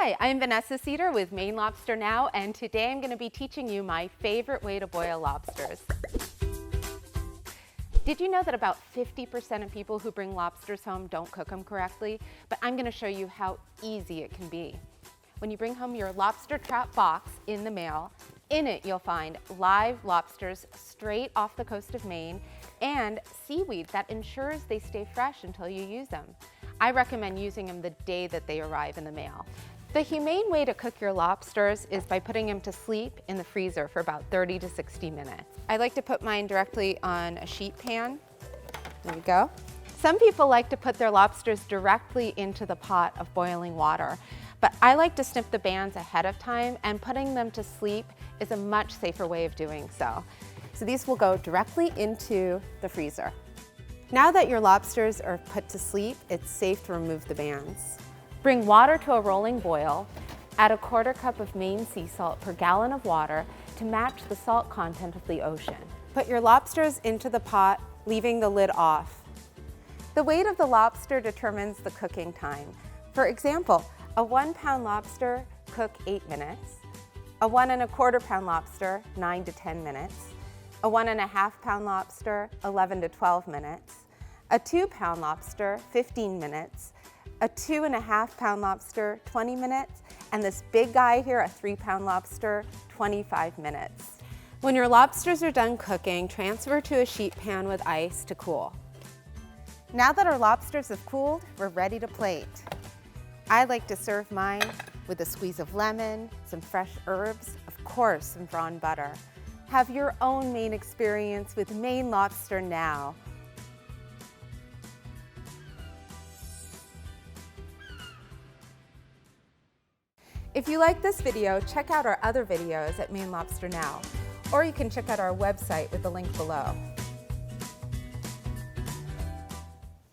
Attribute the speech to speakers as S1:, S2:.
S1: Hi, I'm Vanessa Seder with Maine Lobster Now, and today I'm going to be teaching you my favorite way to boil lobsters. Did you know that about 50% of people who bring lobsters home don't cook them correctly? But I'm going to show you how easy it can be. When you bring home your lobster trap box in the mail, in it you'll find live lobsters straight off the coast of Maine and seaweed that ensures they stay fresh until you use them. I recommend using them the day that they arrive in the mail. The humane way to cook your lobsters is by putting them to sleep in the freezer for about 30 to 60 minutes. I like to put mine directly on a sheet pan. There you go. Some people like to put their lobsters directly into the pot of boiling water, but I like to snip the bands ahead of time, and putting them to sleep is a much safer way of doing so. So these will go directly into the freezer. Now that your lobsters are put to sleep, it's safe to remove the bands. Bring water to a rolling boil. Add a 1/4 cup of Maine sea salt per gallon of water to match the salt content of the ocean. Put your lobsters into the pot, leaving the lid off. The weight of the lobster determines the cooking time. For example, a 1-pound lobster cook 8 minutes, a 1 1/4 pound lobster 9 to 10 minutes, a 1 1/2 pound lobster 11 to 12 minutes, a 2-pound lobster 15 minutes, a 2 1/2 pound lobster 20 minutes, and this big guy here, a 3-pound lobster, 25 minutes. When your lobsters are done cooking, transfer to a sheet pan with ice to cool. Now that our lobsters have cooled, we're ready to plate. I like to serve mine with a squeeze of lemon, some fresh herbs, of course some drawn butter. Have your own Maine experience with Maine Lobster Now. If you like this video, check out our other videos at Maine Lobster Now, or you can check out our website with the link below.